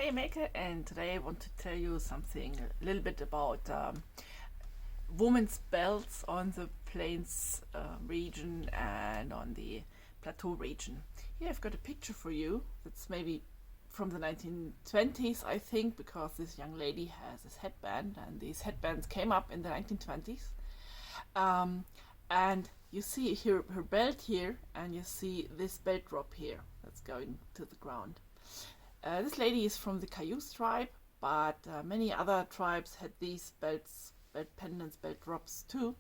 Hi, Maker, and today I want to tell you something a little bit about women's belts on the plains region and on the plateau region. Here I've got a picture for you that's maybe from the 1920s, I think, because this young lady has this headband, and these headbands came up in the 1920s. And you see here her belt here, and you see this belt drop here that's going to the ground. This lady is from the Cayuse tribe, but many other tribes had these belts, belt pendants, belt drops too.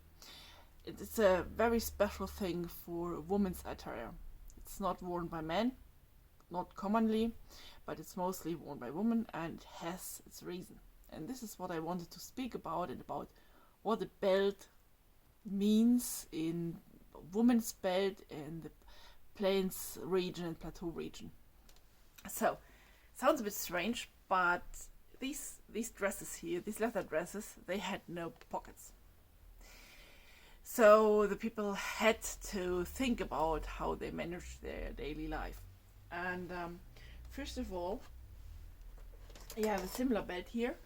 It's a very special thing for women's attire. It's not worn by men, not commonly, but it's mostly worn by women, and it has its reason. And this is what I wanted to speak about, and about what a belt means in women's belt in the plains region and plateau region. So, sounds a bit strange, but these dresses here, these leather dresses, they had no pockets. So the people had to think about how they managed their daily life. And first of all, you have a similar belt here.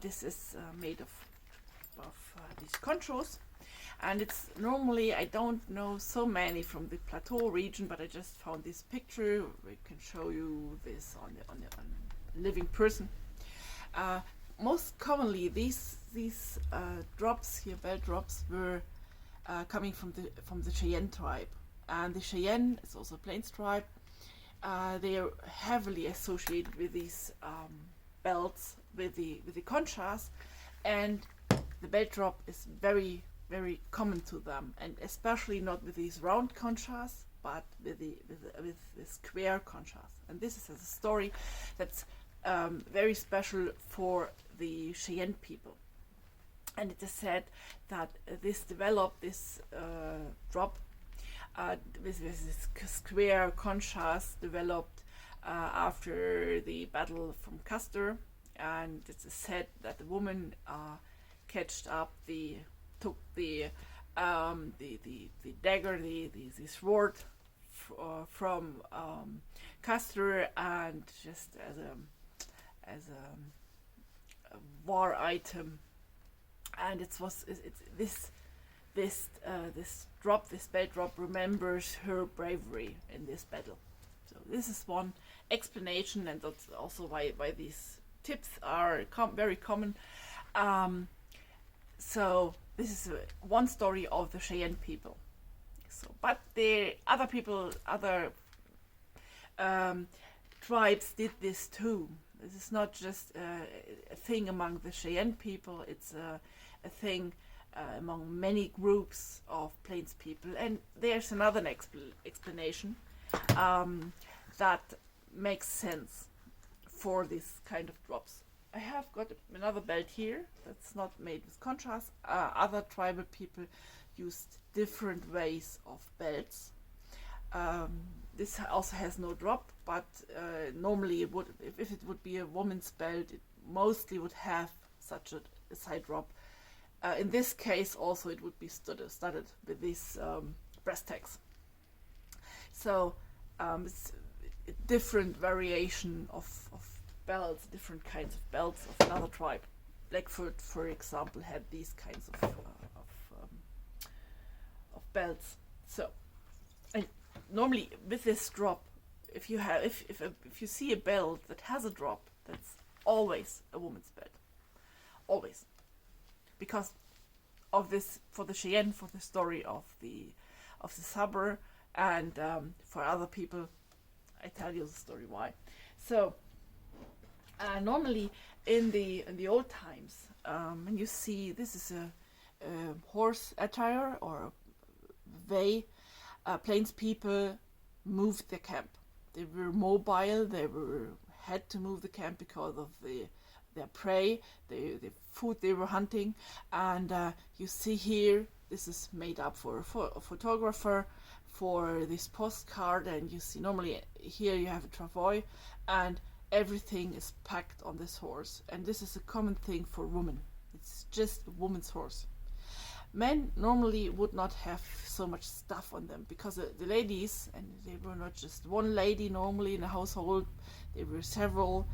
This is made of these conchos. And it's normally, I don't know so many from the plateau region, but I just found this picture. We can show you this on the living person. Most commonly, these drops here, belt drops, were coming from the Cheyenne tribe, and the Cheyenne is also a plains tribe. They are heavily associated with these belts, with the conchas, and the belt drop is very common to them, and especially not with these round conchas, but with the square conchas. And this is a story that's very special for the Cheyenne people. And it is said that this drop with this square conchas developed after the battle from Custer, and it is said that the woman took the dagger, the sword from Custer, and just as a war item. And this belt drop remembers her bravery in this battle. So this is one explanation, and that's also why these tips are very common. So this is one story of the Cheyenne people. So, but the other people, other tribes did this too. This is not just a thing among the Cheyenne people. It's a thing among many groups of plains people. And there's another explanation that makes sense for this kind of drops. I have got another belt here that's not made with conchas. Other tribal people used different ways of belts. This also has no drop, but normally it would, if it would be a woman's belt, it mostly would have such a side drop. In this case also it would be studded with these breast tags. So it's a different variation of belts, different kinds of belts of another tribe. Blackfoot, for example, had these kinds of belts. So, and normally with this drop, if you see a belt that has a drop, that's always a woman's belt, always, because of this, for the Cheyenne, for the story of the sabre, and for other people, I tell you the story why. So. Normally in the old times, when you see this is a horse attire or way, plains people moved their camp. They were mobile. They had to move the camp because of their prey, the food they were hunting. And you see here, this is made up for a photographer for this postcard. And you see normally here you have a travois, and everything is packed on this horse, and this is a common thing for women. It's just a woman's horse. Men normally would not have so much stuff on them, because the ladies, and they were not just one lady normally in a household, there were several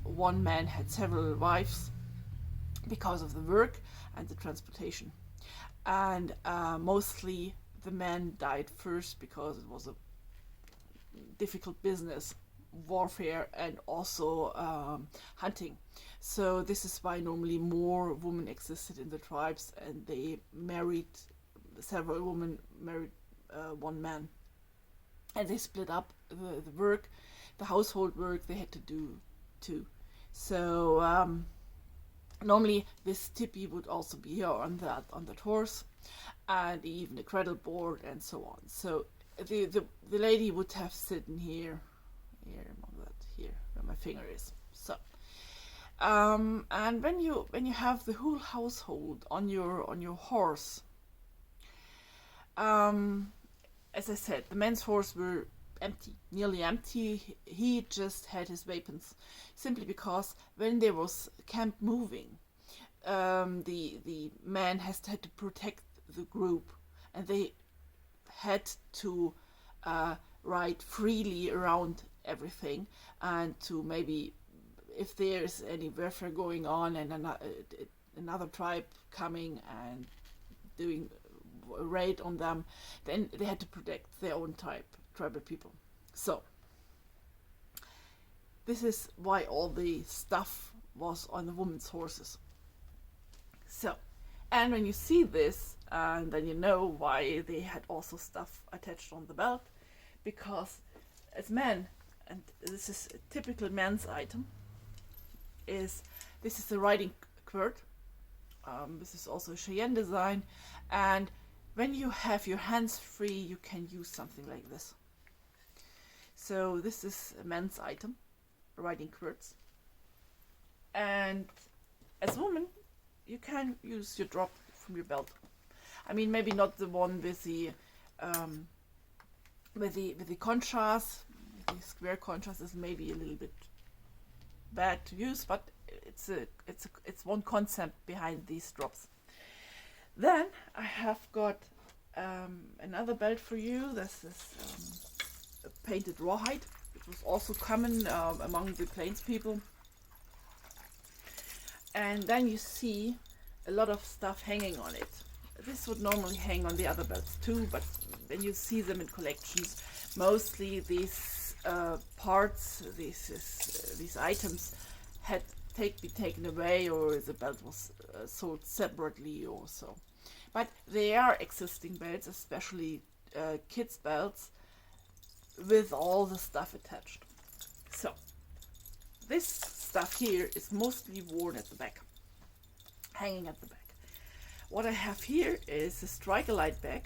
one man had several wives because of the work and the transportation. And mostly the men died first because it was a difficult business, warfare, and also hunting. So this is why normally more women existed in the tribes, and they married several women, married one man, and they split up the work, the household work they had to do too. So normally this tipi would also be here on that horse, and even a cradle board and so on. So the lady would have sitting here among that, here where my finger is. So and when you have the whole household on your horse, as I said, the men's horse were empty, nearly empty. He just had his weapons, simply because when there was camp moving, the man had to protect the group, and they had to ride freely around everything, and to maybe, if there's any warfare going on and another tribe coming and doing a raid on them, then they had to protect their own tribal people. So this is why all the stuff was on the women's horses. So, and when you see this, then you know why they had also stuff attached on the belt, because as men, and this is a typical men's item, this is the riding quirt. This is also a Cheyenne design, and when you have your hands free, you can use something like this. So this is a men's item, riding quirts. And as a woman, you can use your drop from your belt. I mean, maybe not the one with the contrast. The square contrast is maybe a little bit bad to use, but it's one concept behind these drops. Then I have got another belt for you. This is a painted rawhide. It was also common among the plains people. And then you see a lot of stuff hanging on it. This would normally hang on the other belts too, but when you see them in collections, mostly these parts, these items had be taken away, or the belt was sold separately or so. But there are existing belts, especially kids' belts, with all the stuff attached. So this stuff here is mostly worn at the back, hanging at the back. What I have here is a striker-light bag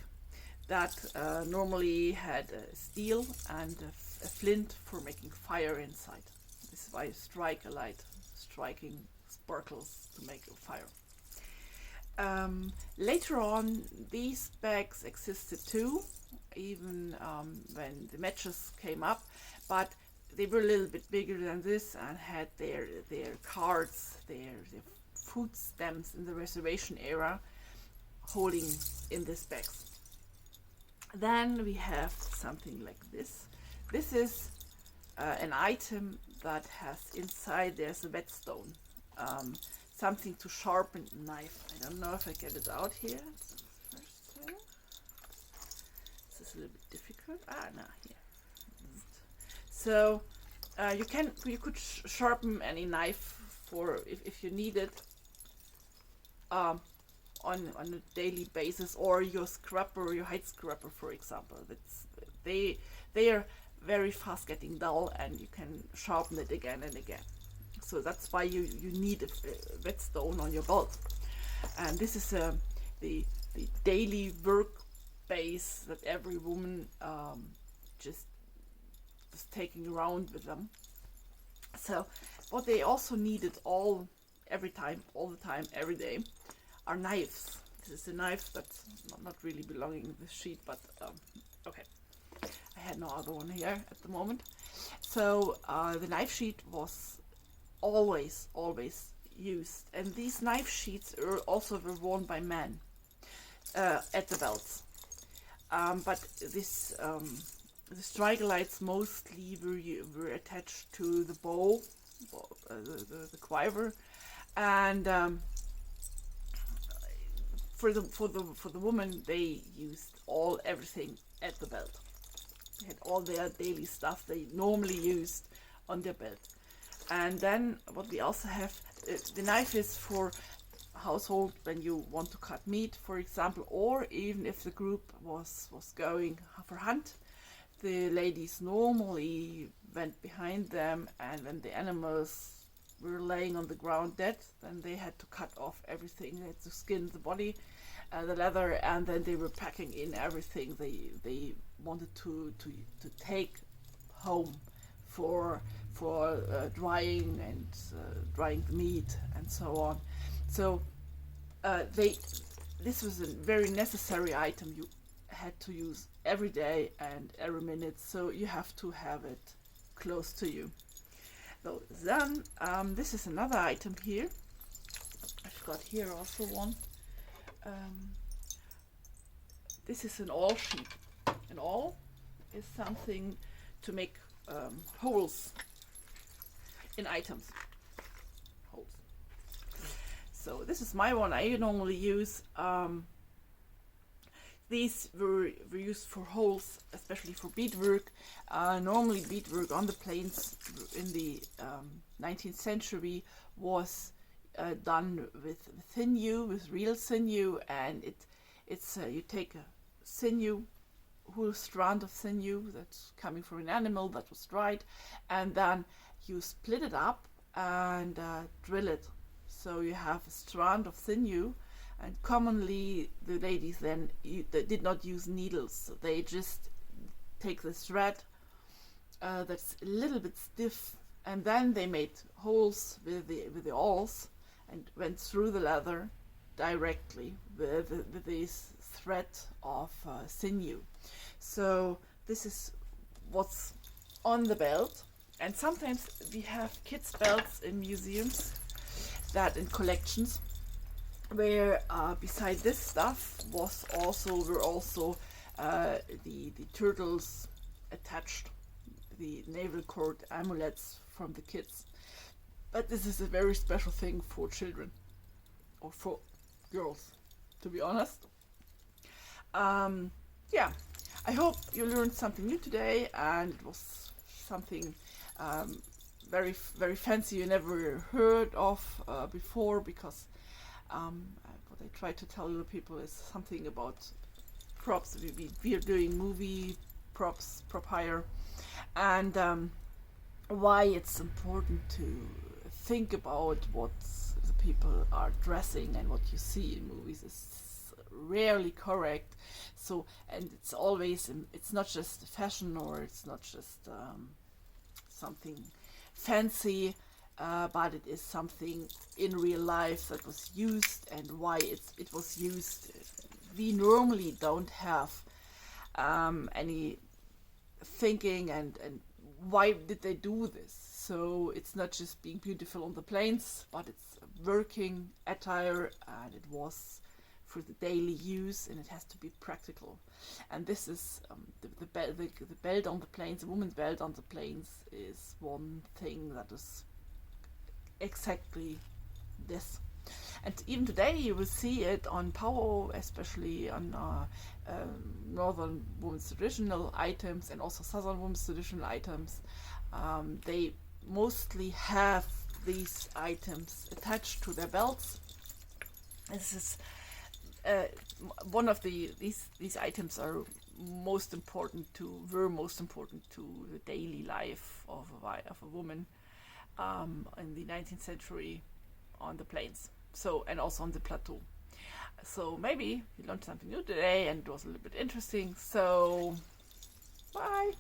that normally had steel and a flint for making fire inside. This is why striker-light, striking sparkles to make a fire. Later on, these bags existed too, even when the matches came up, but they were a little bit bigger than this and had their cards, their food stamps in the reservation era holding in these bags. Then we have something like this. This is an item that has inside, there's a whetstone, something to sharpen a knife. I don't know if I get it out here. This is a little bit difficult. No, here. So you could sharpen any knife for if you need it on a daily basis, or your scraper, your height scraper, for example. They are very fast getting dull, and you can sharpen it again and again. So that's why you need a whetstone on your belt. And this is the daily work base that every woman just is taking around with them. So what they also needed all the time, every day, are knives. This is a knife that's not really belonging in this sheet, but okay. I had no other one here at the moment. So the knife sheet was always used, and these knife sheets also were worn by men at the belts. But this the striker lights mostly were attached to the bow the quiver, and for the woman they used everything at the belt. They had all their daily stuff they normally used on their belt. And then what we also have, the knife is for household when you want to cut meat, for example, or even if the group was going for hunt. The ladies normally went behind them, and when the animals were laying on the ground dead, then they had to cut off everything. They had to skin the body, the leather, and then they were packing in everything they wanted to take home for drying and drying the meat and so on. So this was a very necessary item you had to use every day and every minute, so you have to have it close to you. So then this is another item here. I've got here also one. This is an awl sheet. An awl is something to make holes in items. Holes. So this is my one I normally use. These were used for holes, especially for beadwork. Normally beadwork on the plains in the 19th century was done with sinew, with real sinew, and it's you take a sinew, whole strand of sinew that's coming from an animal that was dried, and then you split it up and drill it. So you have a strand of sinew. And commonly the ladies then they did not use needles. So they just take the thread that's a little bit stiff, and then they made holes with the awls and went through the leather directly with this thread of sinew. So this is what's on the belt. And sometimes we have kids' belts in museums, that in collections, where beside this stuff were also the turtles attached, the navel cord amulets from the kids. But this is a very special thing for children, or for girls, to be honest. Yeah, I hope you learned something new today, and it was something very, very fancy you never heard of before, because what I try to tell little people is something about props. We are doing movie props, prop hire, and why it's important to think about what the people are dressing, and what you see in movies is rarely correct. So, and it's always, it's not just fashion, or it's not just something fancy, but it is something in real life that was used, and why it was used. We normally don't have any thinking and why did they do this. So it's not just being beautiful on the plains, but it's working attire, and it was for the daily use, and it has to be practical. And this is the belt on the plains, the woman's belt on the plains, is one thing that is exactly this. And even today you will see it on Power, especially on northern women's traditional items, and also southern women's traditional items. They mostly have these items attached to their belts. This is one of these items are were most important to the daily life of a woman in the 19th century on the plains, so, and also on the plateau. So maybe you learned something new today, and it was a little bit interesting. So bye.